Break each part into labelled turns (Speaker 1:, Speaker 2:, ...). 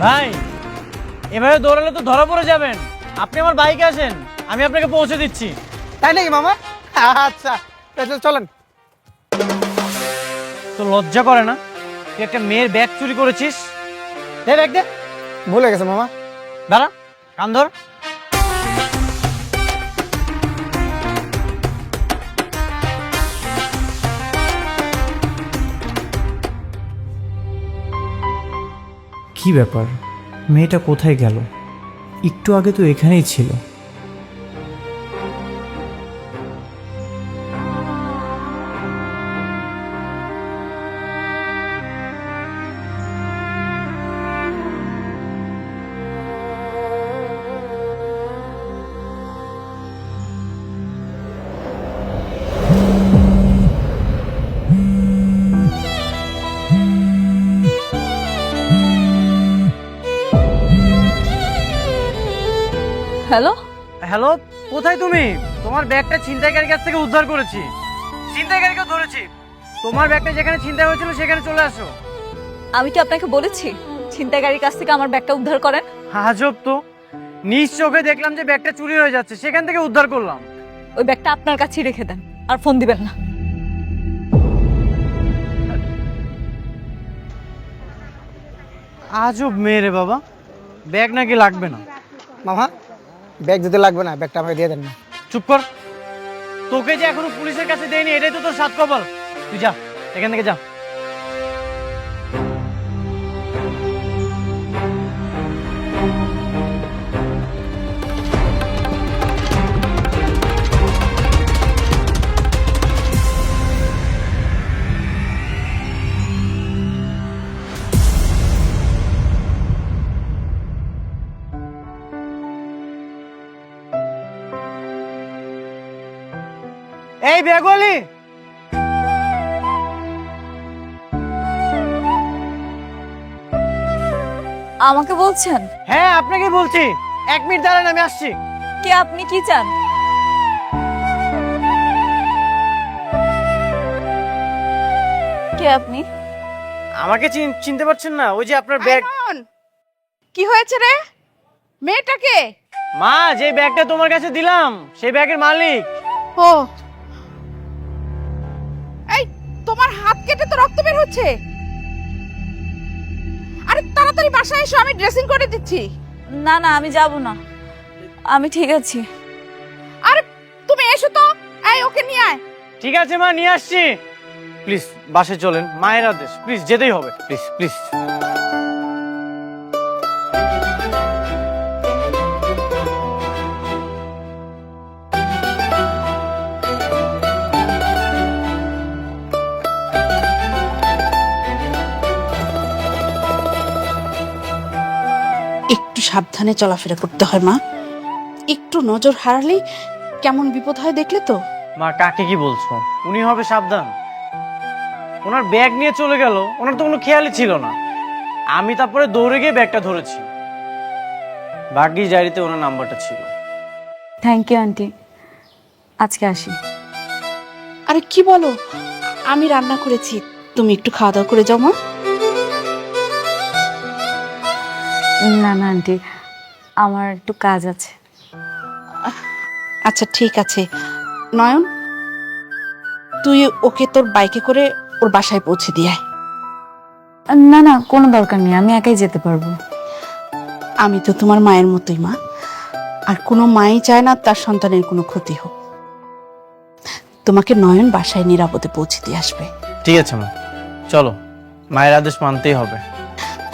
Speaker 1: ভাই এভাবে দৌড়ালে তো ধরা পড়ে যাবেন। আপনি আমার বাইকে আসেন, আমি আপনাকে পৌঁছে দিচ্ছি।
Speaker 2: তাই নাকি মামা? আচ্ছা চলেন।
Speaker 1: তো লজ্জা করে না? তুই একটা মেয়ের ব্যাগ চুরি করেছিস। দে ব্যাগ দে।
Speaker 2: ভুলে গেছে মামা।
Speaker 1: দাঁড়া, কান ধর। কি ব্যাপার, মেয়েটা কোথায় গেল? একটু আগে তো এখানেই ছিল।
Speaker 3: হ্যালো,
Speaker 1: হ্যালো, কোথায় তুমি? তোমার ব্যাগটা ছিনতাইকারীর কাছ থেকে উদ্ধার করেছি। ছিনতাইকারীকে ধরেছি। তোমার ব্যাগটা যেখানে ছিনতাই হয়েছিল সেখানে চলে আসো।
Speaker 3: আমি কি আপনাকে বলেছি ছিনতাইকারীর কাছ থেকে আমার ব্যাগটা উদ্ধার করেন?
Speaker 1: আজব তো, নিজ চোখে দেখলাম যে ব্যাগটা চুরি হয়ে যাচ্ছে, সেখান থেকে উদ্ধার করলাম।
Speaker 3: ওই ব্যাগটা আপনার কাছেই রেখে দেন, আর ফোন দিবেন না।
Speaker 1: আজব মেয়ে রে বাবা, ব্যাগ নাকি লাগবে না।
Speaker 2: মামা ব্যাগ যদি লাগবে না, ব্যাগটা আমাকে দিয়ে দেন না।
Speaker 1: চুপ কর, তোকে যে এখনো পুলিশের কাছে দেয়নি এটাই তো তোর সাত কপাল। তুই যা এখান থেকে, যা। এই ব্যাগওয়ালি,
Speaker 3: আমাকে বলছেন?
Speaker 1: হ্যাঁ আপনাকে বলছি। 1 মিনিট দাঁড়ান, আমি আসছি।
Speaker 3: কে আপনি, কি চান? কে আপনি?
Speaker 1: আমাকে চিনতে পারছেন না? ওই যে আপনার ব্যাগ।
Speaker 4: কি হয়েছে রে? মেয়েটাকে?
Speaker 1: মা, যে ব্যাগটা তোমার কাছে দিলাম সেই ব্যাগের মালিক।
Speaker 4: ও, এই তোমার হাত কেটে তো রক্ত বের হচ্ছে। আরে তাড়াতাড়ি বাসায় এসো, আমি ড্রেসিং করে দিচ্ছি।
Speaker 3: না না, আমি যাব না, আমি ঠিক আছি।
Speaker 4: আরে তুমি এসো তো, এই ওকে নিয়ে আয়।
Speaker 1: ঠিক আছে মা, নিয়ে আসছি। প্লিজ বাসে চলেন, মায়ের আদেশ, প্লিজ যেতেই হবে, প্লিজ প্লিজ।
Speaker 4: একটু সাবধানে চলাফেরা করতে হয় মা, একটু নজর হারালেই কেমন বিপদ হয় দেখলে তো।
Speaker 1: মা কাকে কি বলছো? উনি হবে সাবধান? ওনার ব্যাগ নিয়ে চলে গেল, ওনার তো কোনো খেয়ালই ছিল না। আমি তারপরে দৌড়ে গিয়ে ব্যাগটা ধরেছি। ভাগ্যিস ডায়েরিতে ওনার নাম্বারটা ছিল।
Speaker 3: থ্যাংক ইউ আন্টি, আজকে আসি।
Speaker 4: আরে কি বলো, আমি রান্না করেছি, তুমি একটু খাওয়া দাওয়া করে যাও মা।
Speaker 3: না না আন্টি, আমার একটু কাজ আছে।
Speaker 4: আচ্ছা ঠিক আছে, নয়ন তুই ওকে তোর বাইকে করে ওর বাসায় পৌঁছে দিয়ে আয়।
Speaker 3: না না, কোনো দরকার নেই, আমি একাই যেতে পারবো।
Speaker 4: আমি তো তোমার মায়ের মতোই মা, আর কোনো মাই চায় না তার সন্তানের কোনো ক্ষতি হোক। তোমাকে নয়ন বাসায় নিরাপদে পৌঁছে দিয়ে আসবে।
Speaker 1: ঠিক আছে মা, চলো, মায়ের আদেশ মানতেই হবে।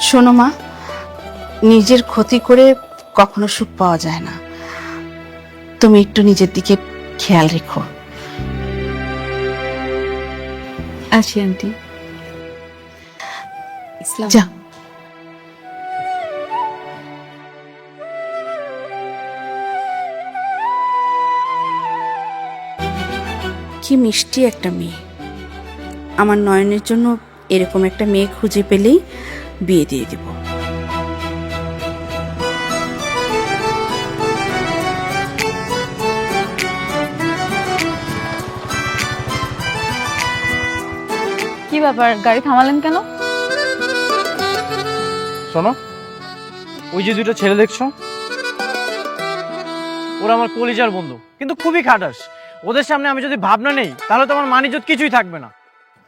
Speaker 4: শোনো মা, নিজের ক্ষতি করে কখনো সুখ পাওয়া যায় না। তুমি একটু নিজের দিকে খেয়াল রেখো।
Speaker 3: আসি আন্টি।
Speaker 4: যা। কি মিষ্টি একটা মেয়ে। আমার নয়নের জন্য এরকম একটা মেয়ে খুঁজে পেলেই বিয়ে দিয়ে দেব।
Speaker 3: কি ব্যাপার, গাড়ি থামালেন কেন?
Speaker 1: শোনো, ওই যে দুটো ছেলে দেখছো, ওরা আমার কলিজার বন্ধু, কিন্তু খুবই খাটাস। ওদের সামনে আমি যদি ভাবনা নেই তাহলে তো আমার মান ইজ্জত কিছুই থাকবে না।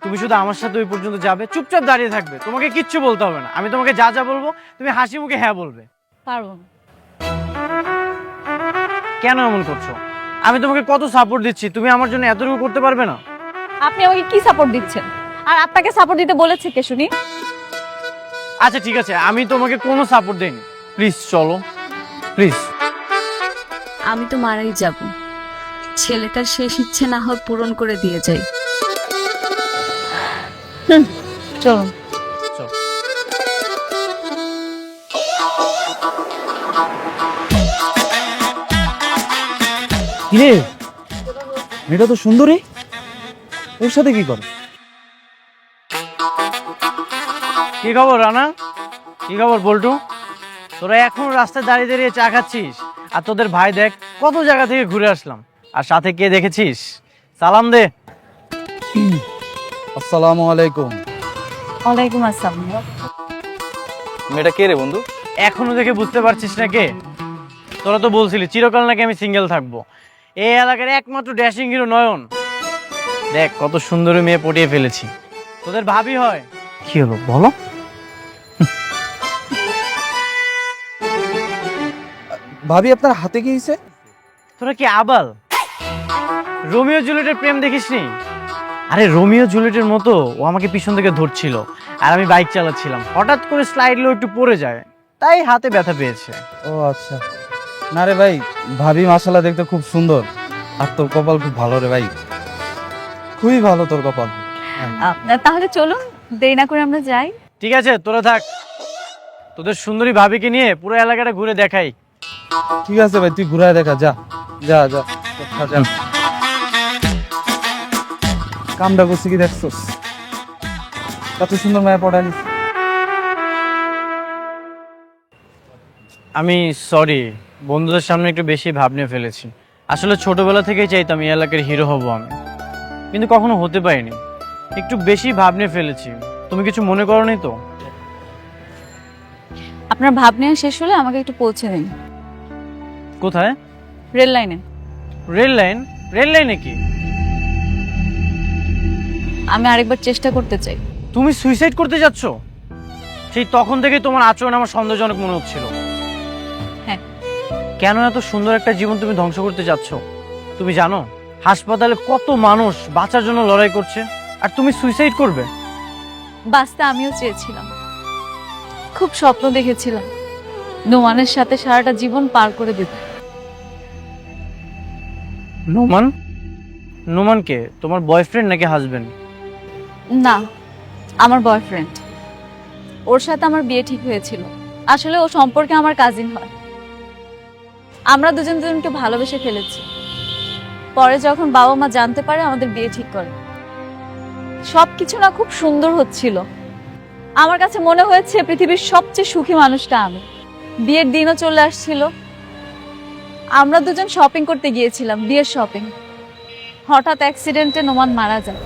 Speaker 1: তুমি শুধু আমার সাথে ওই পর্যন্ত যাবে, চুপচাপ দাঁড়িয়ে থাকবে, তোমাকে কিচ্ছু বলতে হবে না। আমি তোমাকে যা যা বলবো তুমি হাসি মুখে হ্যাঁ বলবে।
Speaker 3: পারবো না।
Speaker 1: কেন এমন করছো? আমি তোমাকে কত সাপোর্ট দিচ্ছি, তুমি আমার জন্য এতটুকু করতে পারবে না?
Speaker 3: আপনি আমাকে কি সাপোর্ট দিচ্ছেন? আর আপনাকে সাপোর্ট দিতে বলেছে কে শুনি?
Speaker 1: আচ্ছা ঠিক আছে, আমি তোমাকে কোনো সাপোর্ট দেইনি। প্লিজ চলো, প্লিজ।
Speaker 5: আমি তো মারাই যাব, ছেলেটার শেষ ইচ্ছে না হয় পূরণ করে দিয়ে যাই।
Speaker 3: চলুন।
Speaker 1: চলো।
Speaker 6: কিরে, মেয়েটা তো সুন্দরী, ওর সাথে কি করে?
Speaker 1: কি খবর রানা? কি খবর বল্টু? তোরা এখন রাস্তায় দাঁড়িয়ে দাঁড়িয়ে চা খাচ্ছিস, আর তোদের ভাই দেখ কত জায়গা থেকে ঘুরে আসলাম। আর সাথে কে দেখেছিস? সালাম দে।
Speaker 6: আসসালামু আলাইকুম।
Speaker 3: ওয়ালাইকুম আসসালাম।
Speaker 6: মেয়েটা কে রে বন্ধু?
Speaker 1: এখনো দেখে বুঝতে পারছিস না কে? তোরা তো বলছিলি চিরকাল নাকি আমি সিঙ্গেল থাকবো। এই এলাকার একমাত্র ড্যাশিং হিরো নয়ন। দেখ কত সুন্দরী মেয়ে পটিয়ে ফেলেছি। তোদের ভাবি হয়। কি হলো বলো?
Speaker 6: ভাবি আপনার হাতে কি হয়েছে?
Speaker 1: তোরা কি আবাল? রোমিও জুলিয়েটের প্রেম দেখিসনি? আরে রোমিও জুলিয়েটের মতো ও আমাকে পিছন থেকে ধরছিল, আর আমি বাইক চালাচ্ছিলাম, হঠাৎ করে স্লাইডলো একটু পড়ে যায়, তাই হাতে ব্যথা পেয়েছে।
Speaker 6: ও আচ্ছা। না রে ভাই, ভাবি মাশাআল্লাহ দেখতে খুব সুন্দর, আর তোর কপাল খুব ভালো রে ভাই, খুবই ভালো তোর কপাল।
Speaker 3: তাহলে চলুন, দেরি না করে আমরা যাই।
Speaker 1: ঠিক আছে তোরা থাক, তোদের সুন্দরী ভাবিকে নিয়ে পুরো এলাকাটা ঘুরে দেখাই।
Speaker 6: ঠিক আছে ভাই, তুই ঘুরায় দেখা, যা যা যা যা। কামটা করছি কি দেখছস? কত সুন্দর মায়া পড়ালি।
Speaker 1: আমি সরি, বন্ধুদের সামনে একটু বেশি ভাব নিয়ে ফেলেছি। আসলে ছোটবেলা থেকেই চাইতাম এই এলাকার হিরো হব আমি, কিন্তু কখনো হতে পারিনি। একটু বেশি ভাব নিয়ে ফেলেছি। তুমি কিছু মনে করোনি তো?
Speaker 3: আপনার ভাব নেওয়া শেষ হলে আমাকে একটু পৌঁছে দিন।
Speaker 1: কোথায়?
Speaker 3: রেল লাইনে।
Speaker 1: Rail line? রেল লাইনে কি?
Speaker 3: আমি আরেকবার চেষ্টা করতে চাই।
Speaker 1: তুমি সুইসাইড করতে যাচ্ছ? সেই তখন থেকেই তোমার আচরণ আমার সন্দেহজনক মনে হচ্ছিল।
Speaker 3: হ্যাঁ।
Speaker 1: কেন এত সুন্দর একটা জীবন তুমি ধ্বংস করতে যাচ্ছ? তুমি জানো হাসপাতালে কত মানুষ বাঁচার জন্য লড়াই করছে, আর তুমি সুইসাইড করবে?
Speaker 3: বাঁচতে আমিও চেয়েছিলাম, খুব স্বপ্ন দেখেছিলাম নোমানের সাথে সারাটা জীবন পার করে দেব।
Speaker 1: নোমান? নোমান কে? তোমার বয়ফ্রেন্ড নাকি হাজবেন্ড?
Speaker 3: না, আমার বয়ফ্রেন্ড। ওর সাথে আমার বিয়ে ঠিক হয়েছিল। আসলে ও সম্পর্কে আমার কাজিন হয়। আমরা দুজন দুজনকে ভালোবেসে ফেলেছি। পরে যখন বাবা মা জানতে পারে আমাদের বিয়ে ঠিক করে। সবকিছু না খুব সুন্দর হচ্ছিল। আমার কাছে মনে হয়েছে পৃথিবীর সবচেয়ে সুখী মানুষটা আমি। বিয়ের দিনও চলে আসছিল। আমরা দুজন শপিং করতে গিয়েছিলাম, বিয়ের শপিং। হঠাৎ অ্যাক্সিডেন্টে নোমান মারা যায়,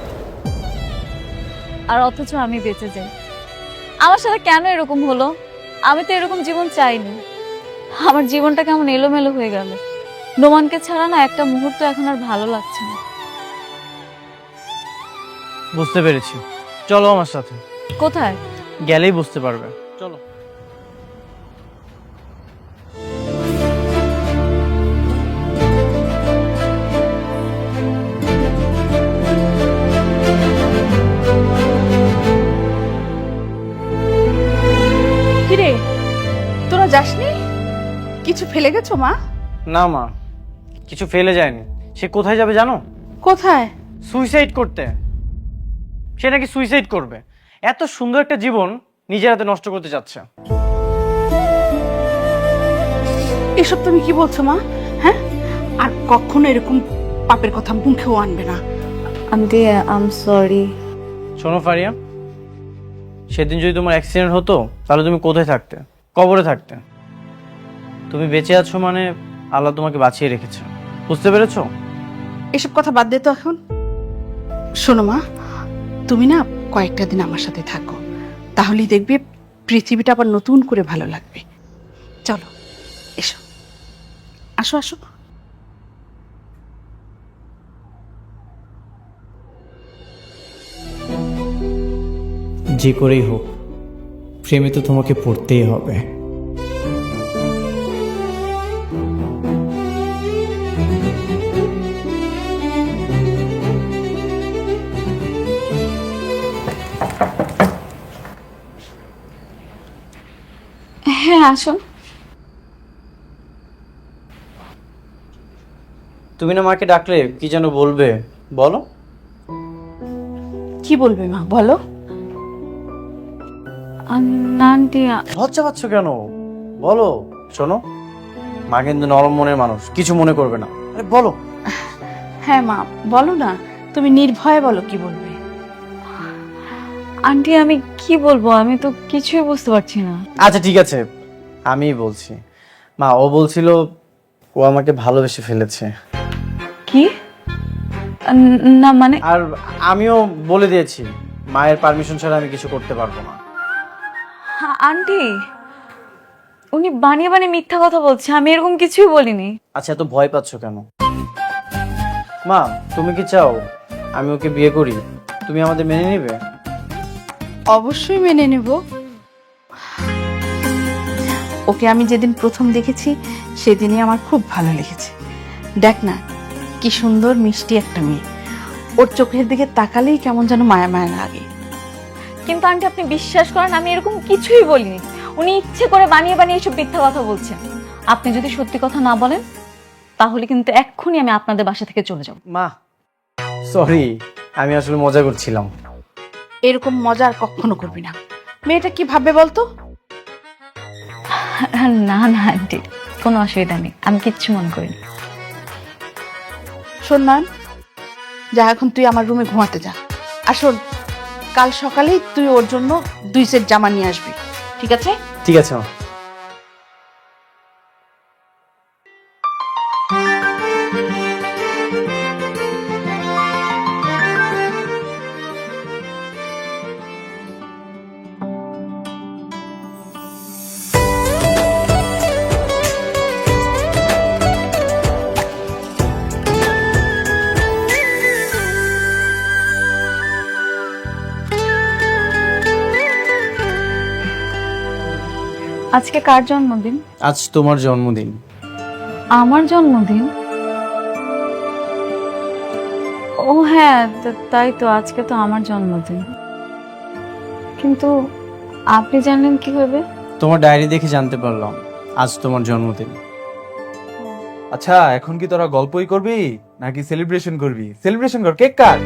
Speaker 3: আর অথচ আমি বেঁচে যাই। আমার সাথে কেন এরকম হলো? আমি তো এরকম জীবন চাইনি। আমার জীবনটা কেমন এলোমেলো হয়ে গেল। নোমানকে ছাড়া না একটা মুহূর্ত এখন আর ভালো লাগছে না।
Speaker 1: বুঝতে পেরেছি, চলো আমার সাথে।
Speaker 3: কোথায়?
Speaker 1: গেলেই বুঝতে পারবে, চলো।
Speaker 4: কিরে, তোরা যাসনি? কিছু ফেলে গেছো মা?
Speaker 1: না মা, কিছু ফেলে যায়নি। সে কোথায় যাবে জানো?
Speaker 4: কোথায়?
Speaker 1: সুইসাইড করতে। সে নাকি সুইসাইড করবে। এত সুন্দর একটা জীবন নিজের হাতে নষ্ট করতে যাচ্ছে।
Speaker 4: এসব তুমি কি বলছো মা? হ্যাঁ, আর কখনো এরকম পাপের কথা মুখেও আনবে না।
Speaker 3: Aunty, I am sorry.
Speaker 1: শোনো ফারিয়া, সেদিন যদি তোমার অ্যাক্সিডেন্ট হতো তাহলে তুমি কোথায় থাকতে? কবরে থাকতে। তুমি বেঁচে আছো মানে আল্লাহ তোমাকে বাঁচিয়ে রেখেছে। বুঝতে পেরেছো?
Speaker 4: এসব কথা বাদ দে তো এখন। শোনো মা, তুমি না কয়েকটা দিন আমার সাথে থাকো, তাহলেই দেখবে পৃথিবীটা আবার নতুন করে ভালো লাগবে। চলো এসো, আসো আসো।
Speaker 1: যে করেই হোক প্রেমে তো তোমাকে পড়তেই হবে।
Speaker 3: হ্যাঁ আসুন।
Speaker 1: তুমি না মাকে ডাকলে কি যেন বলবে, বলো।
Speaker 4: কি বলবে মা, বলো।
Speaker 3: না আন্টি,
Speaker 1: লজ্জা পাচ্ছ কেন, বলো। শোনো, মা কিন্তু নরম মনের মানুষ, কিছু মনে করবে না। আরে বলো।
Speaker 4: হ্যাঁ মা, বলো না, তুমি নির্ভয়ে বলো কি বলবে।
Speaker 3: আন্টি আমি কি বলবো, আমি তো কিছুই বুঝতে পারছি না।
Speaker 1: আচ্ছা ঠিক আছে, আমিই বলছি। মা, ও বলছিল ও আমাকে ভালোবেসে ফেলেছে।
Speaker 3: কি? না মানে
Speaker 1: আর আমিও বলে দিয়েছি মায়ের পারমিশন ছাড়া আমি কিছু করতে পারবো না।
Speaker 3: আন্টি উনি বানিয়ে বানিয়ে মিথ্যা কথা বলছে, আমি এরকম কিছুই বলিনি।
Speaker 1: আচ্ছা, এত ভয় পাচ্ছ কেন? মা, তুমি কি চাও আমি ওকে বিয়ে করি? তুমি আমাদের মেনে নিবে?
Speaker 4: অবশ্যই মেনে নেব। ওকে আমি যেদিন প্রথম দেখেছি সেদিনই আমার খুব ভালো লেগেছে। দেখ না, কি সুন্দর মিষ্টি একটা মেয়ে, ওর চোখের দিকে তাকালেই কেমন যেন মায়া মায়া লাগে।
Speaker 3: কিন্তু আন্টি আপনি বিশ্বাস করেন, আমি এরকম কিছুই বলিনি। উনি ইচ্ছে করে বানিয়ে বানিয়ে এসব মিথ্যা কথা বলছেন। আপনি যদি সত্যি কথা না বলেন তাহলে কিন্তু এক্ষুনি আমি আপনাদের বাসা থেকে চলে যাব।
Speaker 1: মা সরি, আমি আসলে মজা করছিলাম।
Speaker 4: এরকম মজা আর কখনো করবি না। মেয়েটা কি ভাববে বলতো?
Speaker 3: না না আন্টি, কোনো অসুবিধা নেই, আমি কিচ্ছু মনে করিনি।
Speaker 4: শোন নয়ন, যা এখন তুই আমার রুমে ঘুমাতে যা। আর শোন, কাল সকালেই তুই ওর জন্য 2 সেট জামা নিয়ে আসবি, ঠিক আছে?
Speaker 1: ঠিক আছে মা।
Speaker 3: আজকে কার জন্মদিন?
Speaker 1: আজ তোমার জন্মদিন।
Speaker 3: আমার জন্মদিন? ও হ্যাঁ, তাই তো, আজকে তো আমার জন্মদিন। কিন্তু আপনি জানলেন কিভাবে?
Speaker 1: তোমার ডায়েরি দেখে জানতে পারলাম আজ তোমার জন্মদিন।
Speaker 6: আচ্ছা, এখন কি তোরা গল্পই করবি নাকি সেলিব্রেশন করবি? সেলিব্রেশন কর, cake cut.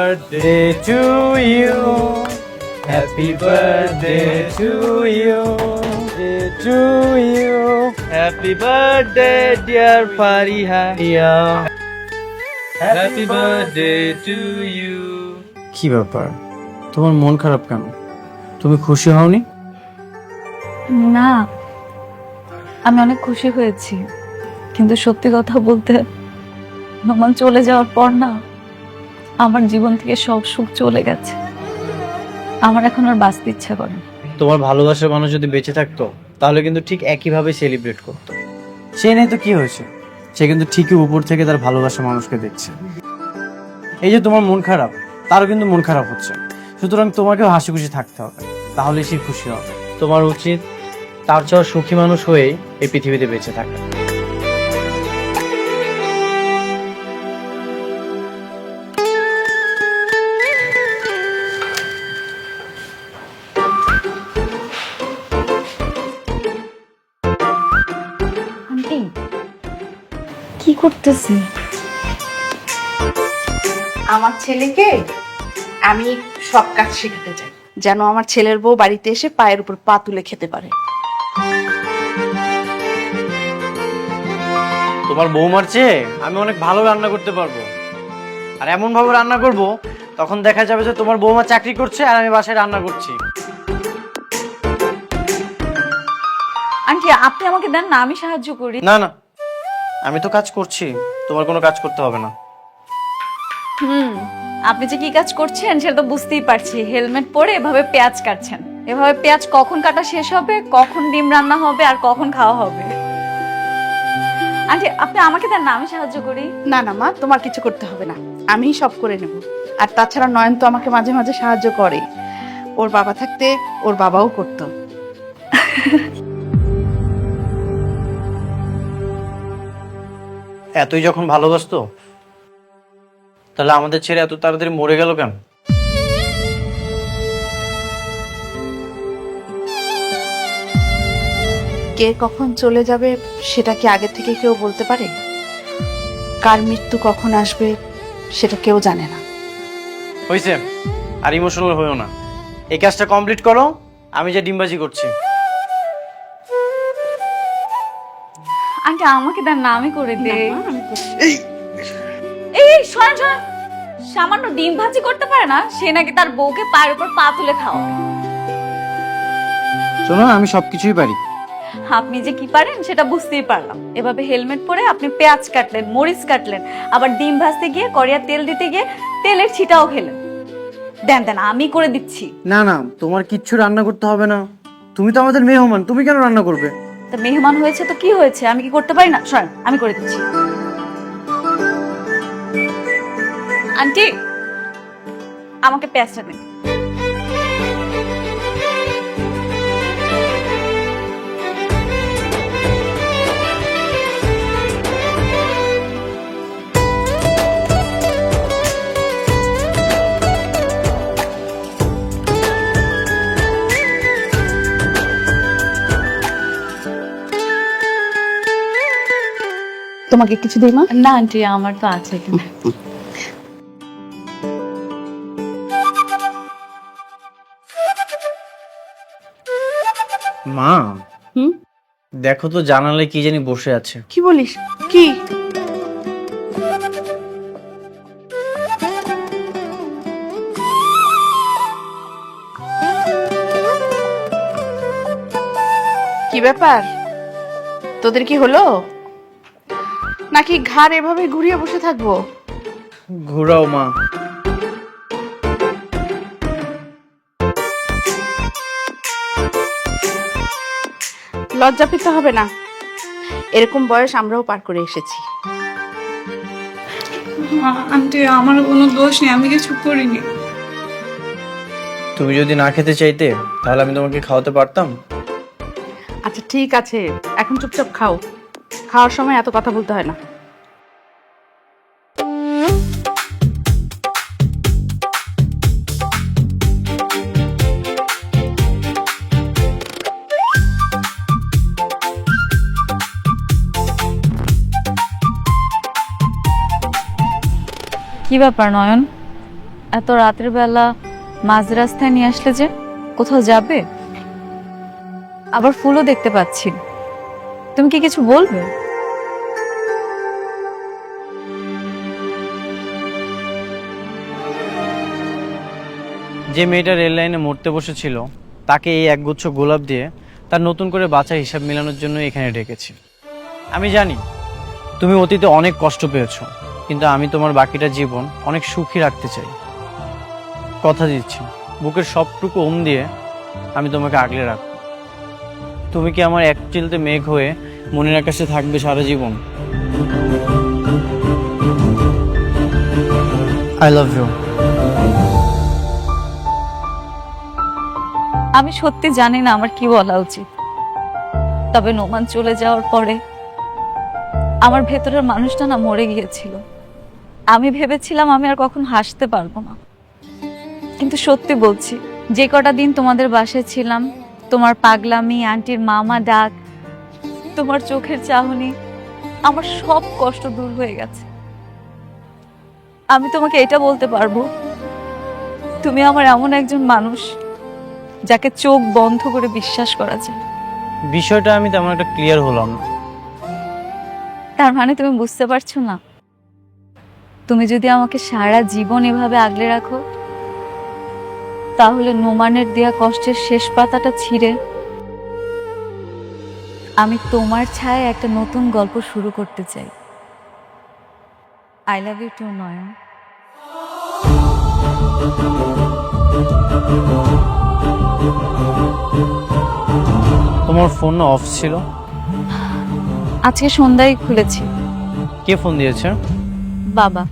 Speaker 1: Birthday to you, happy birthday to you, to you, happy birthday dear Fariha, happy birthday to you. কি ব্যাপার, তোমার মন খারাপ কেন? তুমি খুশি হওনি?
Speaker 3: না, আমি অনেক খুশি হয়েছি, কিন্তু সত্যি কথা বলতে নোমান চলে যাওয়ার পর না আমার জীবন থেকে সব সুখ চলে গেছে। আমার এখন আর বাঁচতে ইচ্ছা করে না।
Speaker 1: তোমার ভালোবাসার মানুষ যদি বেঁচে থাকতো তাহলে কিন্তু ঠিক একইভাবে সেলিব্রেট করতো। সে নেই তো কি হয়েছে, সে কিন্তু ঠিকই উপর থেকে তার ভালোবাসার মানুষকে দেখছে। এই যে তোমার মন খারাপ, তারও কিন্তু মন খারাপ হচ্ছে। সুতরাং তোমাকেও হাসি খুশি থাকতে হবে, তাহলে সে খুশি হবে। তোমার উচিত তার চেয়ে সুখী মানুষ হয়ে এই পৃথিবীতে বেঁচে থাকা।
Speaker 3: আন্টি কি করতেছি?
Speaker 4: আমার ছেলেকে আমি সব কাজ শেখাতে চাই, যেন আমার ছেলের বউ বাড়িতে এসে পায়ের উপর পা তুলে খেতে পারে।
Speaker 1: তোমার বৌমার চেয়ে আমি অনেক ভালো রান্না করতে পারবো। আর এমন ভাবে রান্না করব তখন দেখা যাবে যে তোমার বৌমা চাকরি করছে আর আমি বাসায় রান্না করছি।
Speaker 3: আন্টি আপনি আমাকে দেন না, আমি সাহায্য করি।
Speaker 1: না না, আমি তো কাজ করছি, তোমার কোনো কাজ করতে হবে না।
Speaker 3: আপনি যে কি কাজ করছেন সেটা তো বুঝতেই পারছি। হেলমেট পরে এভাবে পেঁয়াজ কাটছেন। এভাবে পেঁয়াজ কখন কাটা শেষ হবে, কখন ডিম রান্না হবে, আর কখন খাওয়া হবে? আন্টি আপনি আমাকে দেন না, আমি সাহায্য করি।
Speaker 4: না না মা, তোমার কিছু করতে হবে না, আমিই সব করে নেব। আর তাছাড়া নয়ন তো আমাকে মাঝে মাঝে সাহায্য করে, ওর বাবা থাকতে ওর বাবাও করতো।
Speaker 1: এতই যখন ভালোবাসতো তাহলে আমাদের ছেড়ে এত তাড়াতাড়ি মরে গেল কেন?
Speaker 4: কে কখন চলে যাবে সেটা কি আগে থেকে কেউ বলতে পারে? কার মৃত্যু কখন আসবে সেটা কেউ জানে না।
Speaker 1: হয়েছে, আর ইমোশনাল হয়েও না। এই কাজটা কমপ্লিট করো, আমি যে ডিমবাজি করছি।
Speaker 3: আন্টি আমাকে দেন না, আমি করে দিই।
Speaker 4: না, আমি করছি।
Speaker 3: এই শোন শোন, সামান্য ডিম ভাজি করতে পারে না, সে নাকি তার বউকে পায়ের উপর পা তুলে খাওয়াবে।
Speaker 1: শোনো, আমি সবকিছুই পারি।
Speaker 3: আপনি যে কি পারেন সেটা বুঝতেই পারলাম। এভাবে হেলমেট পরে আপনি পেঁয়াজ কাটলেন, মরিচ কাটলেন, আবার ডিম ভাজতে গিয়ে কড়াইয়ে তেল দিতে গিয়ে তেলের ছিটাও খেলেন। দেন দেন, আমি করে দিচ্ছি।
Speaker 1: না না, তোমার কিচ্ছু রান্না করতে হবে না। তুমি তো আমাদের মেহমান, তুমি কেন রান্না করবে?
Speaker 3: তা মেহমান হয়েছে তো কি হয়েছে, আমি কি করতে পারি না? সরেন, আমি করে দিচ্ছি। আন্টি আমাকে পেঁয়াজটা দিন।
Speaker 4: তোমাকে কিছু দিই মা?
Speaker 3: না আন্টি, আমার তো আছে এখানে।
Speaker 1: মা,
Speaker 4: হুম,
Speaker 1: দেখো তো জানালে কি জানি বসে আছে।
Speaker 4: কি বলিস? কি? কি ব্যাপার, তোদের কি হলো? নাকি ঘাড় এভাবে ঘুরিয়ে বসে থাকবো?
Speaker 1: ঘুরাও মা।
Speaker 4: লজ্জা পেতে হবে না, এরকম বয়স আমরাও পার করে এসেছি।
Speaker 5: আন্টি আমার কোনো দোষ নেই, আমি কিছু করিনি।
Speaker 1: তুমি যদি না খেতে চাইতে তাহলে আমি তোমাকে খাওয়াতে পারতাম।
Speaker 4: আচ্ছা ঠিক আছে, এখন চুপচাপ খাও, খাওয়ার সময় এত কথা বলতে হয় না।
Speaker 3: কি ব্যাপার নয়ন, এত রাতের বেলা মাঝ রাস্তায় নিয়ে আসলে যে? কোথাও যাবে? আবার ফুলও দেখতে পাচ্ছি, তুমি কি কিছু বলবে?
Speaker 1: যে মেয়েটা রেল লাইনে মরতে বসেছিল তাকে এই একগুচ্ছ গোলাপ দিয়ে তার নতুন করে বাঁচার হিসাব মেলানোর জন্য এখানে ডেকেছি। আমি জানি তুমি অতীতে অনেক কষ্ট পেয়েছো, কিন্তু আমি তোমার বাকিটা জীবন অনেক সুখী রাখতে চাই। কথা দিচ্ছি, বুকের সবটুকু ওম দিয়ে আমি তোমাকে আগলে রাখবো। তুমি কি আমার এক চিলতে মেঘ হয়ে মনের আকাশে থাকবে সারা জীবন? I love you.
Speaker 3: আমি সত্যি জানি না আমার কি বলা উচিত, তবে নোমান চলে যাওয়ার পরে আমার ভেতরের মানুষটা না মরে গিয়েছিল। আমি ভেবেছিলাম আমি আর কখন হাসতে পারবো না, কিন্তু সত্যি বলছি, যে কটা দিন তোমাদের বাসায় ছিলাম, তোমার পাগলামি, আন্টির মামা ডাক, তোমার চোখের চাহনি, আমার সব কষ্ট দূর হয়ে গেছে। আমি তোমাকে এটা বলতে পারবো, তুমি আমার এমন একজন মানুষ যাকে চোখ বন্ধ করে বিশ্বাস করা যায়।
Speaker 1: বিষয়টা আমি তেমন একটা ক্লিয়ার হলাম না।
Speaker 3: তার মানে তুমি বুঝতে পারছো না? তুমি যদি আমাকে সারা জীবন এভাবে আগলে রাখো, তাহলে নোমানের দেয়া কষ্টের শেষ পাতাটা ছিঁড়ে আমি তোমার ছায়ায় একটা নতুন গল্প শুরু করতে চাই। আই লাভ ইউ টু নয়ন।
Speaker 1: তোমার ফোন অফ ছিল?
Speaker 3: আজকে সন্ধ্যায় খুলেছি।
Speaker 1: কে ফোন দিয়েছে?
Speaker 3: বাবা।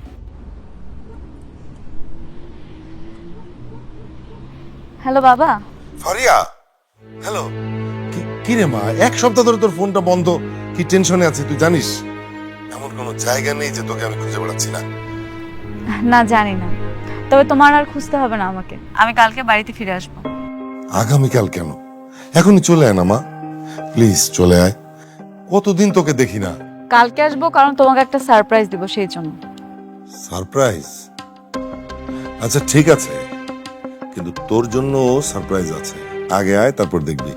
Speaker 3: হ্যালো বাবা।
Speaker 7: ফারিয়া, হ্যালো। কি রে মা, এক সপ্তাহ ধরে তোর ফোনটা বন্ধ, কি টেনশনে আছে তুই জানিস? এমন কোনো জায়গা নেই যে তোকে আমি খুঁজে বেড়াচ্ছি না।
Speaker 3: না, জানি না, তবে তোমার আর খুঁজতে হবে না আমাকে। আমি কালকে বাড়িতে ফিরে আসবো।
Speaker 7: আগামীকাল কেন? এখনই চলে আয় না মা, প্লিজ চলে আয়। কতদিন তোকে দেখি না।
Speaker 3: কালকে আসবো, কারণ তোমাকে একটা সারপ্রাইজ দিব, সেই জন্য।
Speaker 7: সারপ্রাইজ? আচ্ছা ঠিক আছে, কিন্তু তোর জন্য সারপ্রাইজ আছে। আগে আয়, তারপর দেখবি।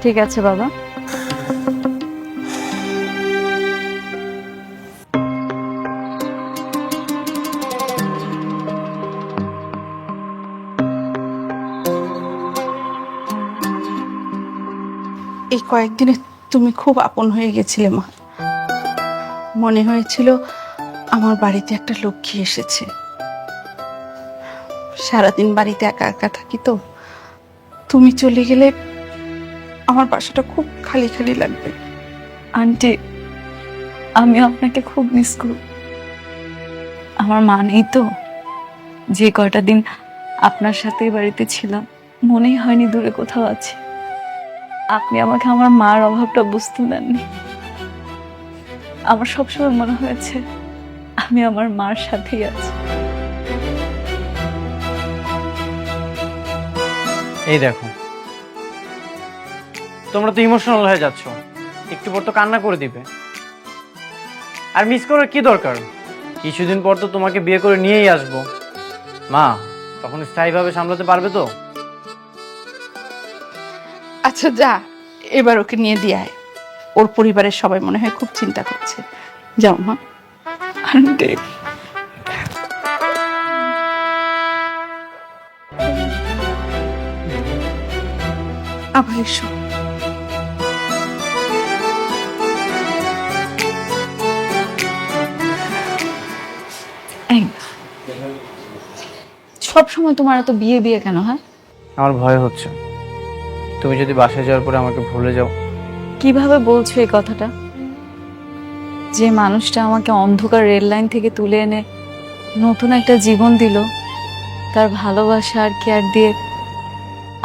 Speaker 3: ঠিক আছে বাবা।
Speaker 4: এই কয়েকদিনে তুমি খুব আপন হয়ে গেছিলে মা। মনে হয়েছিল আমার বাড়িতে একটা লক্ষ্মী এসেছে। সারাদিন বাড়িতে একা একা থাকি তো, তুমি চলে গেলে আমার বাসাটা খুব খালি খালি লাগবে।
Speaker 3: আন্টি, আমি আপনাকে খুব মিস করি। আমার মা নেই তো, যে কয়টা দিন আপনার সাথেই বাড়িতে ছিলাম, মনেই হয়নি দূরে কোথাও আছে। আপনি আমাকে আমার মার অভাবটা বুঝতে দেননি। আমার সবসময় মনে হয়েছে আমি আমার মার সাথেই আছি।
Speaker 1: এই দেখো, তোমরা তো ইমোশনাল হয়ে যাচ্ছ, একটু পর তো কান্না করে দিবে। আর মিস করার কি দরকার? কিছুদিন পর তো তোমাকে বিয়ে করে নিয়েই আসবো। মা তখন স্থায়ীভাবে সামলাতে পারবে তো?
Speaker 4: আচ্ছা যা, এবার ওকে নিয়ে দিয়ে আয়। ওর পরিবারের সবাই মনে হয় খুব চিন্তা করছে। যাও মা।
Speaker 3: আন্টি,
Speaker 4: আবার এসো।
Speaker 3: সব সময় তোমার এত বিয়ে বিয়ে কেন? হ্যাঁ,
Speaker 1: আমার ভয় হচ্ছে তুমি যদি বাসায় যাওয়ার পরে আমাকে ভুলে যাও।
Speaker 3: কিভাবে বলছো এই কথাটা? যে মানুষটা আমাকে অন্ধকার রেল লাইন থেকে তুলে এনে নতুন একটা জীবন দিল, তার ভালোবাসা আর কেয়ার দিয়ে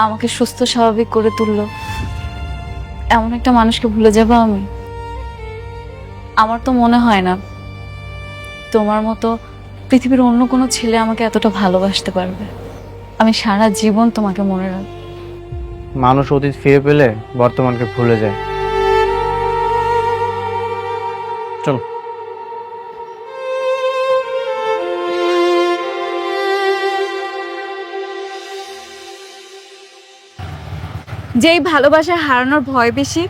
Speaker 3: আমাকে সুস্থ স্বাভাবিক করে তুললো, এমন একটা মানুষকে ভুলে যাবো আমি? আমার তো মনে হয় না তোমার মতো পৃথিবীর অন্য কোনো ছেলে আমাকে এতটা ভালোবাসতে পারবে। আমি সারা জীবন তোমাকে মনে রাখবো।
Speaker 1: মানুষ অতীত ফিরে পেলে বর্তমানকে ভুলে যায়। চলো।
Speaker 3: যেই ভালোবাসা হারানোর ভয় বেশি,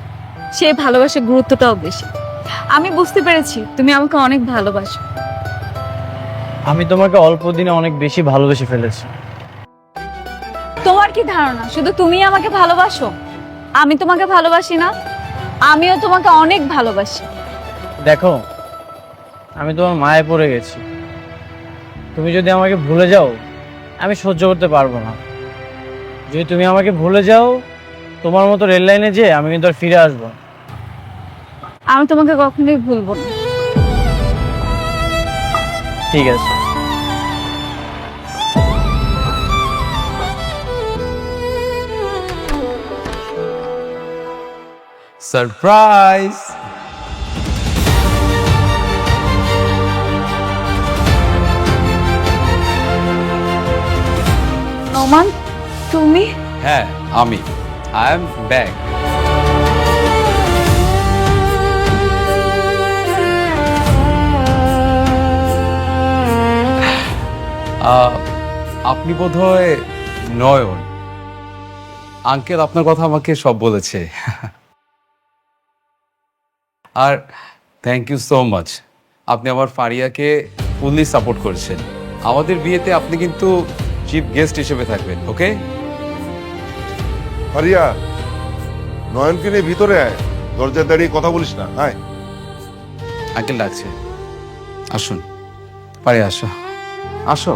Speaker 3: সেই ভালোবাসার গুরুত্বটাও বেশি। আমি বুঝতে পেরেছি তুমি আমাকে অনেক ভালোবাসো।
Speaker 1: আমি তোমাকে অল্প দিনে অনেক বেশি ভালোবেসে ফেলেছি।
Speaker 3: তোমার কি ধারণা শুধু তুমি আমাকে ভালোবাসো? আমি তোমাকে ভালোবাসি না? আমিও তোমাকে অনেক ভালোবাসি।
Speaker 1: দেখো, আমি তোমার মায়ে পড়ে গেছি। তুমি যদি আমাকে ভুলে যাও, আমি সহ্য করতে পারবো না। যদি তুমি আমাকে ভুলে যাও, তোমার মতো রেল লাইনে যে আমি কিন্তু আর ফিরে আসবো না।
Speaker 3: আমি তোমাকে কখনোই ভুলবো না।
Speaker 1: ঠিক আছে।
Speaker 6: সারপ্রাইজ!
Speaker 3: নোমান, তুমি?
Speaker 6: হ্যাঁ, আমি। I am back. আপনি বোধহয় নয়ন। আঙ্কেল আপনার কথা আমাকে সব বলেছে। আর থ্যাংক ইউ সো মাচ, আপনি আমার ফারিয়াকে ফুললি সাপোর্ট করেছেন। আমাদের বিয়েতে আপনি কিন্তু চিফ গেস্ট হিসেবে থাকবেন, ওকে?
Speaker 7: ফারিয়া, নয়নকে নিয়ে ভিতরে আয়, দরজায় দাঁড়িয়ে কথা বলিস না। আয়।
Speaker 6: আঙ্কেল ডাকছে, আসুন। ফারিয়া আসো, আসো।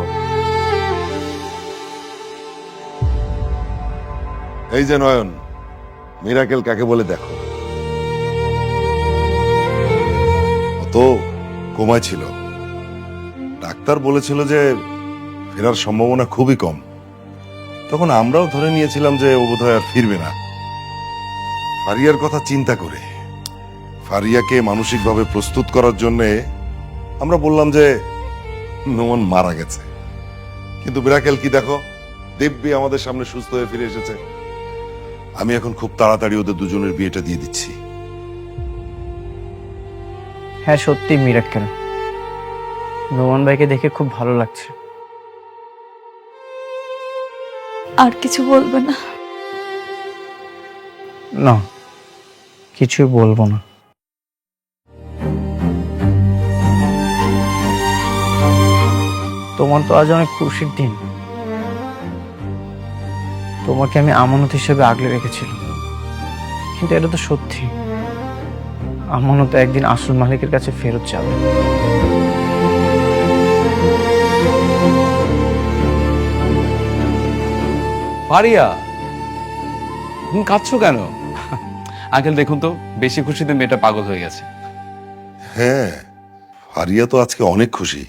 Speaker 7: এই যে নয়ন, মিরাকেল কাকে বলে দেখো। ও তো কোমায় ছিল, ডাক্তার বলেছিল যে ফেরার সম্ভাবনা খুবই কম। তখন আমরাও ধরে নিয়েছিলাম যে ও বোধহয় আর ফিরবে না। ফারিয়ার কথা চিন্তা করে ফারিয়াকে মানসিকভাবে প্রস্তুত করার জন্য আমরা বললাম যে নোমান মারা গেছে। কিন্তু মিরাকেল কি দেখো, দিব্যি আমাদের সামনে সুস্থ হয়ে ফিরে এসেছে। আমি এখন খুব তাড়াতাড়ি ওদের দুজনের বিয়েটা দিয়ে দিচ্ছি।
Speaker 1: হ্যাঁ সত্যি মিরাক্কেল, নোমান ভাইকে দেখে খুব ভালো লাগছে।
Speaker 3: আর কিছু বলবে না?
Speaker 1: না, কিছুই বলবো না। তোমার তো আজ অনেক খুশির দিন। তোমাকে আমি আমানত হিসেবে আগলে রেখেছিলাম, কিন্তু এটা তো সত্যি, আমানত একদিন আসল মালিকের কাছে ফেরত যাবে।
Speaker 6: ফারিয়া, কাঁদছো কেন? আঙ্কেল দেখুন তো, বেশি খুশিতে মেয়েটা পাগল হয়ে গেছে।
Speaker 7: হ্যাঁ, ফারিয়া তো আজকে অনেক খুশি,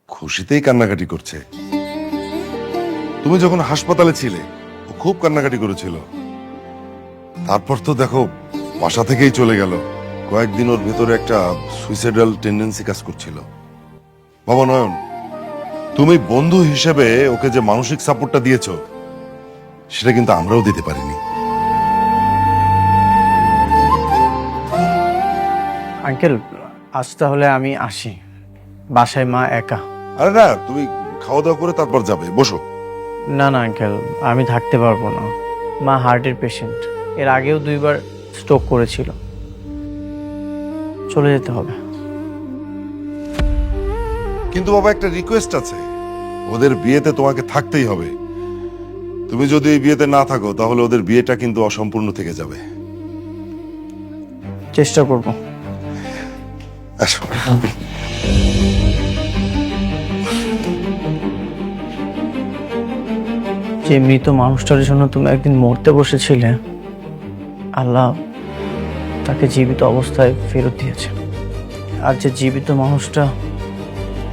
Speaker 7: খুশিতেই কান্নাকাটি করছে। তুমি যখন হাসপাতালে ছিলে ও খুব কান্নাকাটি করেছিল, তারপর তো দেখো বাসা থেকেই চলে গেল। কয়েকদিন ওর ভেতরে একটা সুইসাইডাল টেন্ডেন্সি কাজ করছিল। বাবা নয়ন, তুমি বন্ধু হিসেবে ওকে যে মানসিক সাপোর্টটা দিয়েছো সেটা কিন্তু আমরাও দিতে পারিনি।
Speaker 1: আঙ্কেল, আজ তাহলে আমি আসি, বাসায় মা একা।
Speaker 7: আরে না, তুমি খাওয়া দাওয়া করে তারপর যাবে, বসো।
Speaker 1: না না আঙ্কেল, আমি থাকতে পারবো না। মা হার্টের পেশেন্ট, এর আগেও 2বার স্ট্রোক করেছিল, চলে যেতে হবে।
Speaker 7: কিন্তু বাবা, একটা রিকোয়েস্ট আছে, ওদের বিয়েতে তোমাকে থাকতেই হবে। তুমি যদি এই বিয়েতে না থাকো তাহলে ওদের বিয়েটা কিন্তু অসম্পূর্ণ থেকে যাবে।
Speaker 1: চেষ্টা করবো।
Speaker 7: আসো।
Speaker 1: যে মৃত মানুষটার জন্য তুমি একদিন মরতে বসেছিলে, আল্লাহ তাকে জীবিত অবস্থায় ফেরত দিয়েছে। আর যে জীবিত মানুষটা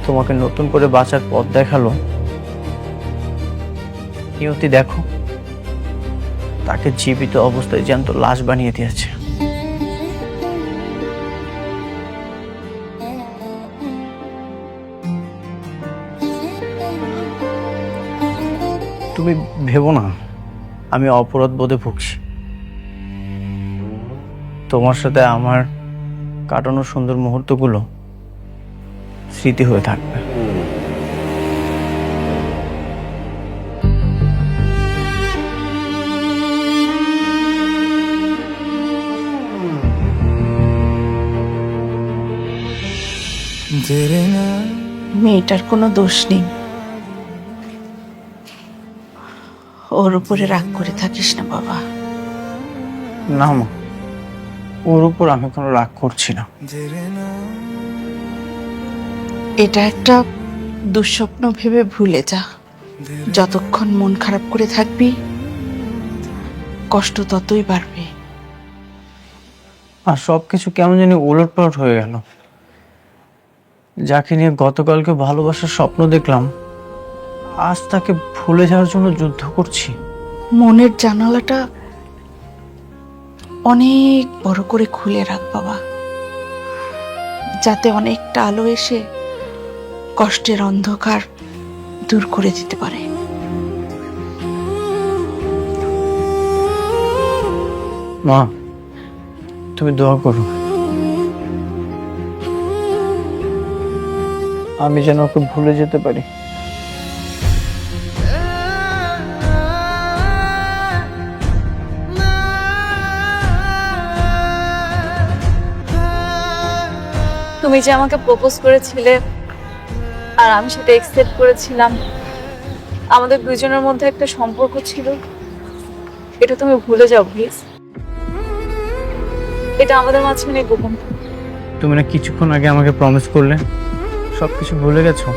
Speaker 1: তোমাকে নতুন করে বাঁচার পথ দেখালো, নিয়তি দেখো, তাকে জীবিত অবস্থায় জ্যান্ত লাশ বানিয়ে দিয়েছে। তুমি ভেবো না আমি অপরাধ বোধে ভুগছি। তোমার সাথে আমার কাটানো সুন্দর মুহূর্তগুলো স্মৃতি হয়ে থাকবে।
Speaker 4: মেয়েটার কোনো দোষ নেই, ওর উপরে রাগ করে থাকিস না বাবা।
Speaker 1: না মা, ওর উপর আমি কোনো রাগ করছি না।
Speaker 4: এটা একটা দুঃস্বপ্ন ভেবে ভুলে যা। যতক্ষণ মন খারাপ করে থাকবি, কষ্ট ততই বাড়বে।
Speaker 1: আর সবকিছু কেমন জানি ওলটপালট হয়ে গেল। যাকে নিয়ে গতকালকে ভালোবাসার স্বপ্ন দেখলাম, আজ তাকে ভুলে যাওয়ার জন্য যুদ্ধ করছি।
Speaker 4: মনের জানালাটা অনেক বড় করে খুলে রাখ বাবা, যাতে অনেকটা আলো এসে কষ্টের অন্ধকার দূর করে দিতে পারে।
Speaker 1: মা, তুমি দোয়া করো আমি যেন ওকে ভুলে যেতে পারি।
Speaker 3: তুমি যে আমাকে প্রপোজ করেছিলে আর আমি সেটা একসেপ্ট করেছিলাম, আমাদের দুজনের মধ্যে একটা সম্পর্ক ছিল, এটা তুমি ভুলে যাও প্লিজ। এটা আমাদের মাঝখানে গোপন।
Speaker 1: তুমি না কিছুক্ষণ আগে আমাকে প্রমিস করলে, সবকিছু ভুলে গেছো?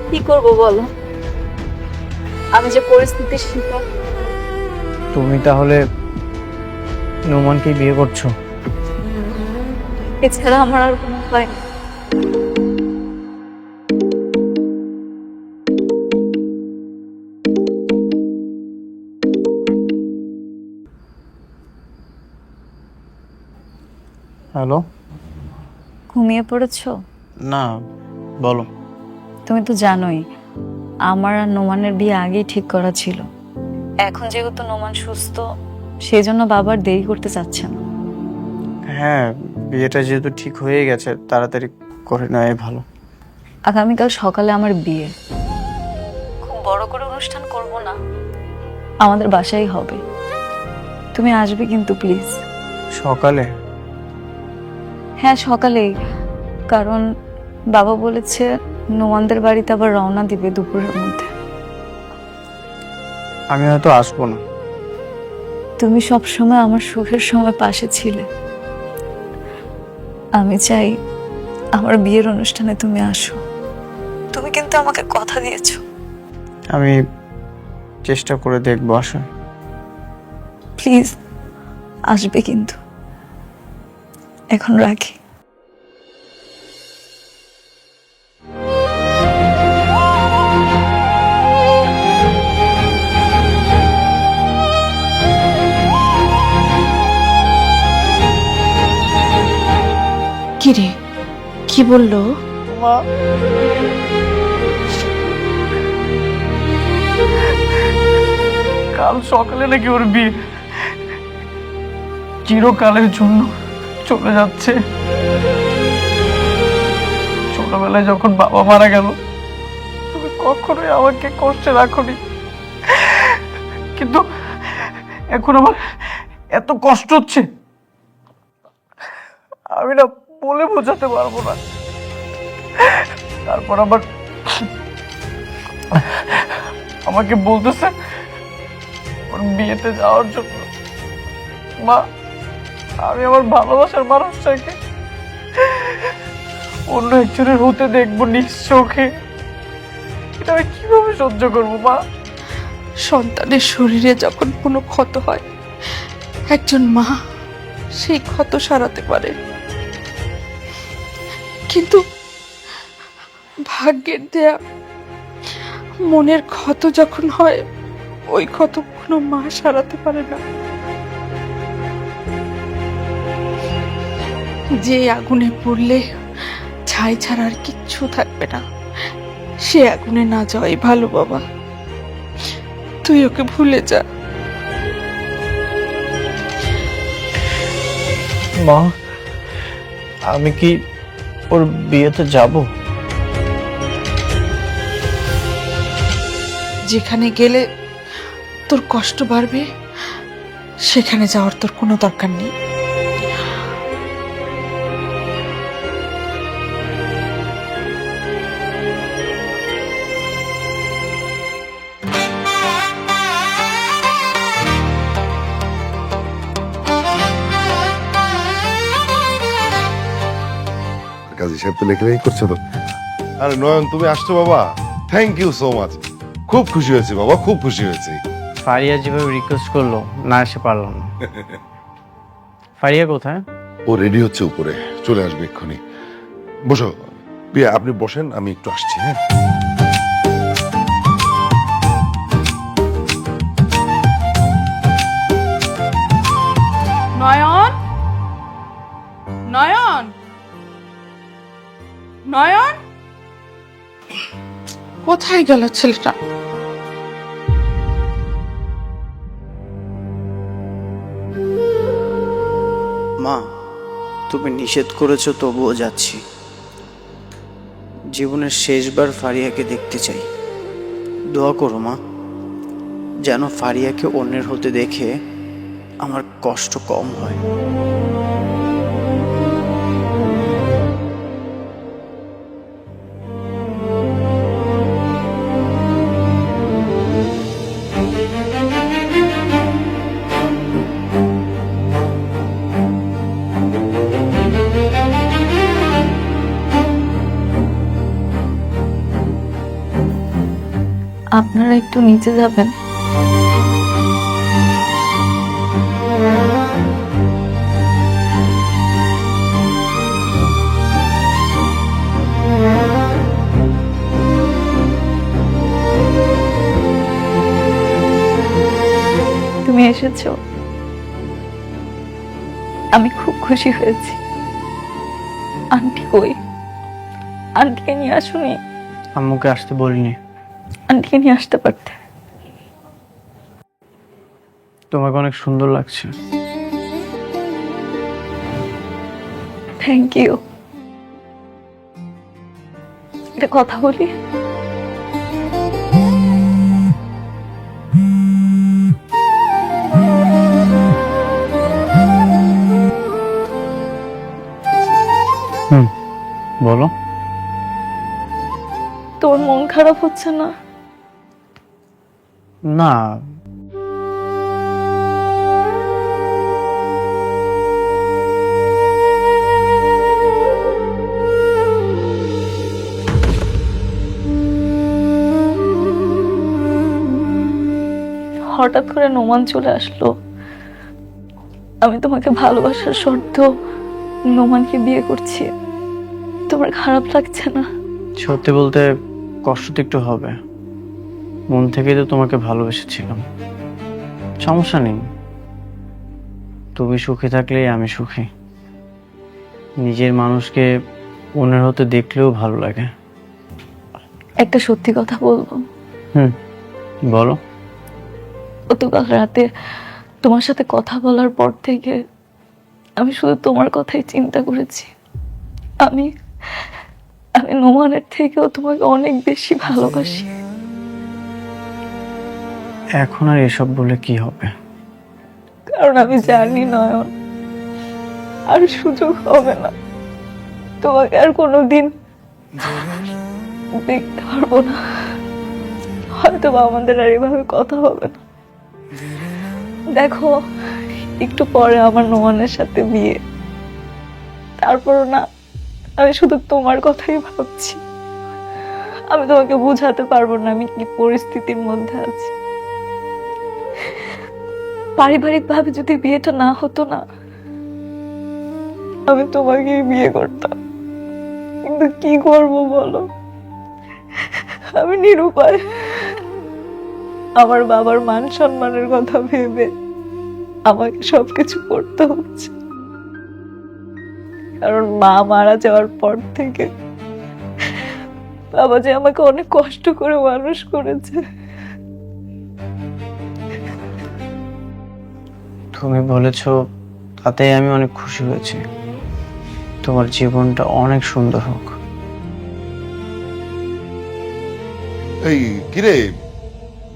Speaker 3: কি করব বলো, আমি যে পরিস্থিতির শিকার
Speaker 1: তুমি তাহলে নোমানকে বিয়ে করছো?
Speaker 3: এছাড়া আমার আর কোনো উপায় নেই।
Speaker 1: হ্যালো।
Speaker 3: ঘুমিয়ে পড়েছো?
Speaker 1: না, বলো।
Speaker 3: তুমি তো জানোই আমার আর নোমানের বিয়ে আগেই ঠিক করা ছিল। এখন যেহেতু নোমান সুস্থ, সেই জন্য বাবার দেরি করতে চাচ্ছে না।
Speaker 1: হ্যাঁ, বিয়েটা যেহেতু ঠিক হয়ে গেছে, তাড়াতাড়ি করে নেওয়াই ভালো।
Speaker 3: আগামীকাল সকালে আমার বিয়ে। খুব বড় করে অনুষ্ঠান করব না, আমাদের বাসায় হবে। তুমি আসবে কিন্তু প্লিজ।
Speaker 1: সকালে?
Speaker 3: হ্যাঁ সকালেই, কারণ বাবা বলেছে নোমানদের বাড়িতে আবার রওনা দিবে দুপুরের মধ্যে।
Speaker 1: আমি হয়তো আসবো না।
Speaker 3: তুমি সব সময় আমার সুখের সময় পাশে ছিলে। আমি চাই আমার বিয়ের অনুষ্ঠানে তুমি আসো। তুমি কিন্তু আমাকে কথা দিয়েছো।
Speaker 1: আমি চেষ্টা করে দেখবো আসা।
Speaker 3: প্লিজ আসবে কিন্তু। এখন রাখি।
Speaker 4: কি রে, কি বললো?
Speaker 1: কাল সকালে নাকি ওর বিয়ে, চিরকালের জন্য চলে যাচ্ছে। ছোটবেলায় যখন বাবা মারা গেল, তুমি কখনোই আমাকে কষ্টে রাখোনি, কিন্তু এখন আমার এত কষ্ট হচ্ছে, আমি না বলে বোঝাতে পারবো না। তারপর আবার আমাকে বলতেছে ওর বিয়েতে যাওয়ার জন্য। মা, আমি আমার ভালোবাসার মানুষটাকে অন্য একজনের হতে দেখবো নিজ চোখে, এটা আমি কিভাবে সহ্য করবো মা?
Speaker 4: সন্তানের শরীরে যখন কোনো ক্ষত হয়, একজন মা সেই ক্ষত সারাতে পারে, কিন্তু ভাগ্যের দেয়া মনের ক্ষত যখন হয়, ওই ক্ষত কোনো মা সারাতে পারে না। যে আগুনে পড়লে ছাই ছাড়া আর কিচ্ছু থাকবে না, সে আগুনে না যাওয়াই ভালো বাবা। তুই ওকে ভুলে যা।
Speaker 1: মা, আমি কি ওর বিয়েতে যাব?
Speaker 4: যেখানে গেলে তোর কষ্ট বাড়বে, সেখানে যাওয়ার তোর কোনো দরকার নেই।
Speaker 7: কাজী সাহেব তো লেখালেখি করছো তো। আরে নয়ন, তুমি আসছো বাবা, থ্যাংক ইউ সো মাচ। খুব খুশি হয়েছি বাবা, খুব খুশি হয়েছি।
Speaker 1: ফারিয়া যেভাবে রিকোয়েস্ট করলো, না এসে পারলাম না। ফারিয়া কোথায়?
Speaker 7: ও রেডি হচ্ছে উপরে, চলে আসবে এক্ষুনি। বসো প্রিয়া, আপনি বসেন, আমি একটু আসছি। হ্যাঁ,
Speaker 4: নয়ন, নয়ন, নয়ন, কোথায় গেল ছেলেটা?
Speaker 1: মা, তুমি নিষেধ করেছো তবুও যাচ্ছি। জীবনের শেষবার ফারিয়াকে দেখতে চাই। দোয়া করো মা, যেন ফারিয়াকে অন্যের হতে দেখে আমার কষ্ট কম হয়।
Speaker 3: আপনারা একটু নিচে যাবেন। তুমি এসেছো, আমি খুব খুশি হয়েছি। আন্টি কই? আন্টিকে নিয়ে আসুনি?
Speaker 1: আম্মুকে আসতে বলিনি।
Speaker 3: আন্টিকে নিয়ে আসতে পারতে।
Speaker 1: তোমাকে অনেক সুন্দর লাগছে।
Speaker 3: Thank you. একটা কথা বলি?
Speaker 1: বলো।
Speaker 3: তোর মন খারাপ হচ্ছে না?
Speaker 1: না,
Speaker 3: হঠাৎ করে নোমান চলে আসলো। আমি তোমাকে ভালোবাসার শর্ত নোমানকে বিয়ে করছি। তোমার খারাপ লাগছে না?
Speaker 1: সত্যি বলতে কষ্ট তো একটু হবে। মন থেকেই তো তোমাকে ভালোবেসেছিলাম। সমস্যা নেই, তুমি সুখী থাকলেই আমি সুখী। নিজের মানুষকে মনের হতে দেখলেও ভালো লাগে।
Speaker 3: একটা সত্যি কথা বলবো?
Speaker 1: বলো।
Speaker 3: গতকাল রাতে তোমার সাথে কথা বলার পর থেকে আমি শুধু তোমার কথাই চিন্তা করেছি। আমি আমি নোমানের থেকেও তোমাকে অনেক বেশি ভালোবাসি।
Speaker 1: এখন আর এসব বলে কি হবে?
Speaker 3: কারণ আমি জানি নয়ন, আর সুযোগ হবে না। তোমাকে আর কোনোদিন দেখতে পারবো না। হয়তো বা আমাদের আর এভাবে কথা হবে না। দেখো, একটু পরে আমার নোমানের সাথে বিয়ে। তারপরও না, আমি শুধু তোমার কথাই ভাবছি। আমি তোমাকে বোঝাতে পারবো না আমি কি পরিস্থিতির মধ্যে আছি। পারিবারিক ভাবে যদি বিয়েটা না হতো না, আমি তোমাকে বিয়ে করতাম। কিন্তু কি করব বলো, আমি নিরুপায়। আমার বাবার মান সম্মানের কথা ভেবে আমাকে সবকিছু করতে হচ্ছে। কারণ মা মারা যাওয়ার পর থেকে বাবা যে আমাকে অনেক কষ্ট করে মানুষ করেছে।
Speaker 1: তুমি বলেছ, তাতেই আমি অনেক খুশি হয়েছি। তোমার জীবনটা অনেক সুন্দর হোক।
Speaker 7: এই কিরে,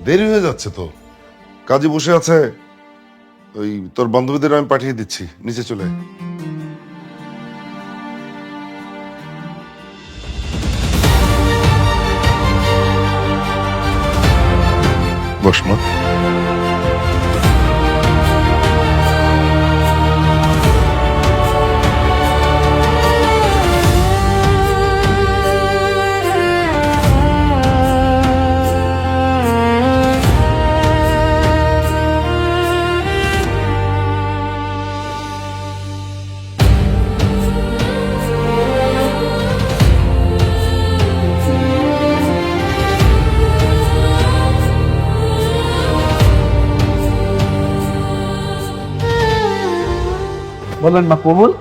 Speaker 7: দেরি হয়ে যাচ্ছে তো। কাজে বসে আছে, ওই তোর বান্ধবীদের আমি পাঠিয়ে দিচ্ছি, নিচে চলে আয়। বস মা।
Speaker 2: বলেন মা কবুল।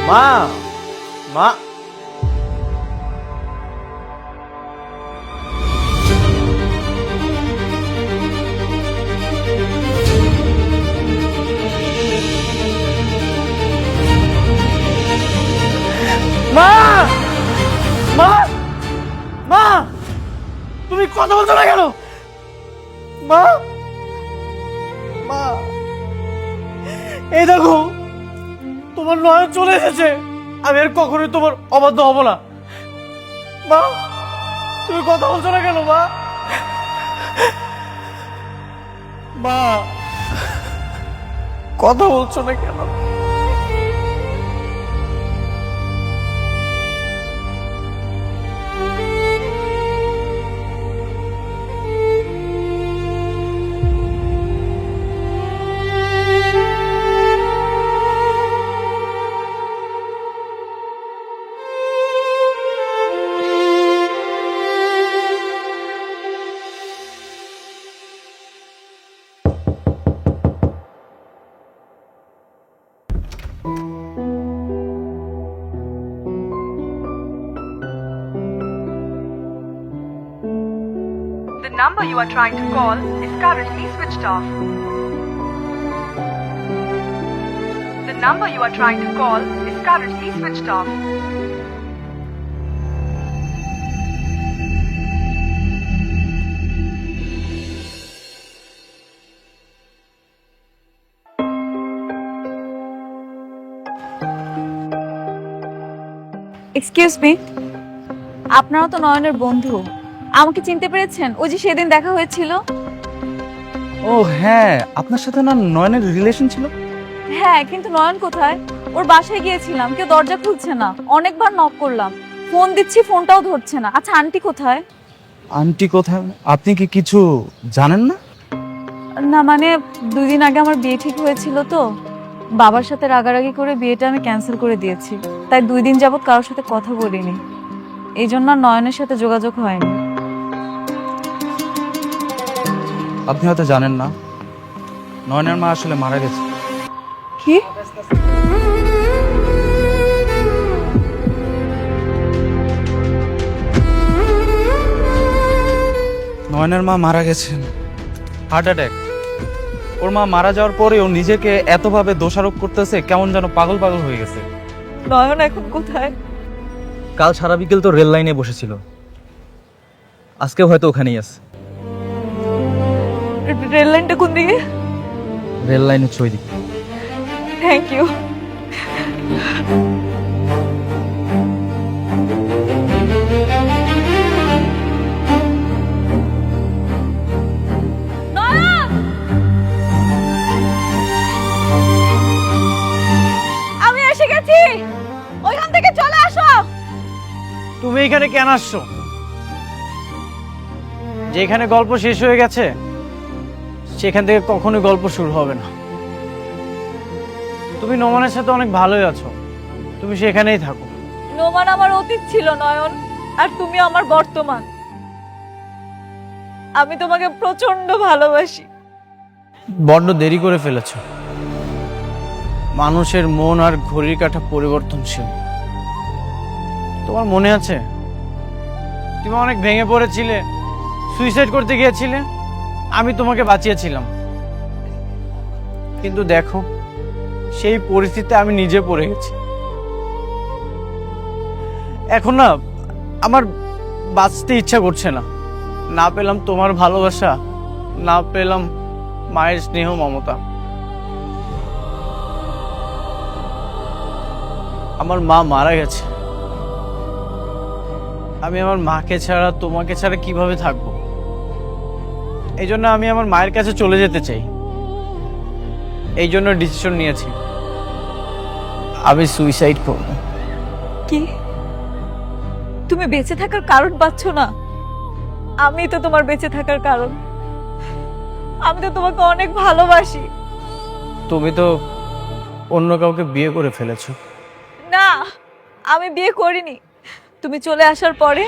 Speaker 1: মা, মা, মা, মা, মা, তুমি কথা বলছো না কেন? মা, মা, এই দেখো তোমার নয়ন চলে এসেছে। আমি আর কখনোই তোমার অবাধ্য হব না। মা, তুমি কথা বলছো না কেন? মা, মা, কথা বলছো না কেন?
Speaker 8: The number you are trying to call is currently switched off. The number you are trying to call is currently switched off.
Speaker 3: Excuse me, আপনারা তো নয়নের বন্ধু, আমাকে চিনতে পেরেছেন? ওই যে সেদিন দেখা হয়েছিল।
Speaker 9: ও হ্যাঁ, আপনার সাথে না নয়নের রিলেশন ছিল?
Speaker 3: হ্যাঁ, কিন্তু নয়ন কোথায়? ওর বাসায় গিয়েছিলাম, কেউ দরজা খুলছে না, অনেকবার নক করলাম, ফোন দিচ্ছি ফোনটাও ধরছে না। আচ্ছা আন্টি কোথায়?
Speaker 9: আন্টি কোথায়? আপনি কি কিছু জানেন না?
Speaker 3: না মানে 2 দিন আগে আমার বিয়ে ঠিক হয়েছিল তো, বাবার সাথে রাগারাগি করে বিয়েটা আমি ক্যান্সেল করে দিয়েছি, তাই 2 দিন যাবত কারোর সাথে কথা বলিনি, এই জন্য আর নয়নের সাথে যোগাযোগ হয়নি।
Speaker 9: আপনি হয়তো জানেন না, নয়নের মা আসলে মারা গেছে।
Speaker 3: কি?
Speaker 9: নয়নের মা মারা গেছেন, হার্ট অ্যাটাক। ওর মা মারা যাওয়ার পরে ও নিজেকে এতভাবে দোষারোপ করতেছে, কেমন যেন পাগল পাগল হয়ে গেছে।
Speaker 3: নয়ন এখন কোথায়?
Speaker 10: কাল সারা বিকেল তো রেল লাইনে বসেছিল, আজকেও হয়তো ওখানেই আছে।
Speaker 3: রেল লাইনটা কোন দিকে?
Speaker 10: রেল লাইন হচ্ছে ওই দিকে।
Speaker 3: Thank you. আমি এসে গেছি, ওইখান থেকে চলে আসো।
Speaker 1: তুমি এখানে কেন আসছো? যেখানে গল্প শেষ হয়ে গেছে সেখান থেকে কখনোই গল্প শুরু হবে না। তুমি নোমানের সাথে অনেক ভালোই আছো, তুমি সেখানেই থাকো।
Speaker 3: নোমান আমার অতীত ছিল নয়ন, আর তুমি আমার বর্তমান। আমি তোমাকে প্রচন্ড ভালোবাসি।
Speaker 1: বড্ড দেরি করে ফেলেছো। মানুষের মন আর ঘড়ির কাঁটা পরিবর্তনশীল। তোমার মনে আছে তুমি অনেক ভেঙে পড়েছিলে, সুইসাইড করতে গিয়েছিলে, আমি তোমাকে বাঁচিয়েছিলাম। কিন্তু দেখো সেই পরিস্থিতিতে আমি নিজে পড়ে গেছি। এখন না আমার বাঁচতে ইচ্ছা করছে না। না পেলাম তোমার ভালোবাসা, না পেলাম মায়ের স্নেহ মমতা। আমার মা মারা গেছে, আমি আমার মাকে ছাড়া তোমাকে ছাড়া কিভাবে থাকবো? এই জন্য আমি আমার মায়ের কাছে চলে যেতে চাই। এই জন্য ডিসিশন নিয়েছি আমি সুইসাইড করব।
Speaker 3: কি? তুমি বেঁচে থাকার কারণ পাচ্ছ না? আমি তো তোমার বেঁচে থাকার কারণ। আমি তো তোমাকে অনেক ভালোবাসি।
Speaker 1: তুমি তো অন্য কাউকে বিয়ে করে ফেলেছো।
Speaker 3: না, আমি বিয়ে করিনি। তুমি চলে আসার পরে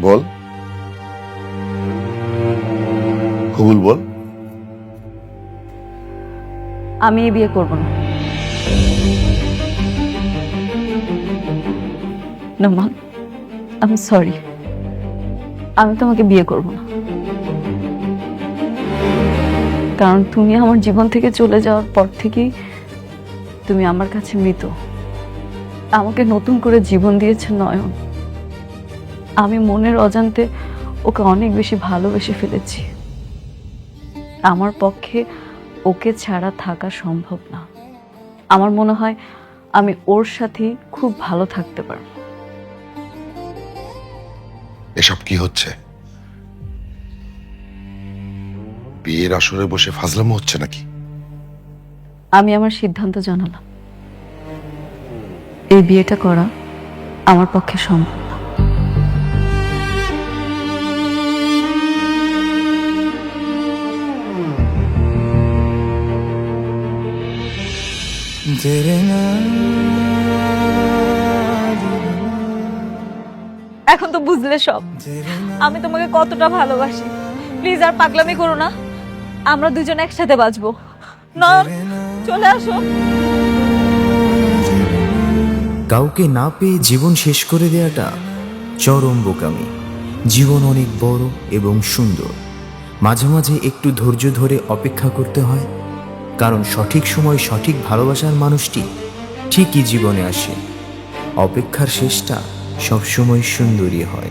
Speaker 7: বল কবুল বল।
Speaker 3: আমি বিয়ে করব না। নোমান, আমি সরি, আমি তোমাকে বিয়ে করব না। কারণ তুমি আমার জীবন থেকে চলে যাওয়ার পর থেকেই তুমি আমার কাছে মৃত। আমাকে নতুন করে জীবন দিয়েছে নয়ন। আমি মনের অজান্তে ওকে অনেক বেশি ভালোবেসে ফেলেছি। আমার পক্ষে ওকে ছাড়া থাকা সম্ভব না। আমার মনে হয় আমি ওর সাথেই খুব ভালো থাকতে পারবো।
Speaker 7: এসব কি হচ্ছে? বিয়ের আসরে বসে ফাজলামো হচ্ছে নাকি?
Speaker 3: আমি আমার সিদ্ধান্ত জানালাম, এই বিয়েটা করা আমার পক্ষে সম্ভব না। এখন তো বুঝলে সব, আমি তোমাকে কতটা ভালোবাসি। প্লিজ আর পাগলামি করো না, আমরা দুজন একসাথে বাঁচবো। নয়ন, চলে আসো।
Speaker 11: কাউকে না পেয়ে জীবন শেষ করে দেওয়াটা চরম বোকামি। জীবন অনেক বড় এবং সুন্দর, মাঝে মাঝে একটু ধৈর্য ধরে অপেক্ষা করতে হয়, কারণ সঠিক সময় সঠিক ভালোবাসার মানুষটি ঠিকই জীবনে আসে। অপেক্ষার শেষটা সবসময় সুন্দরই হয়।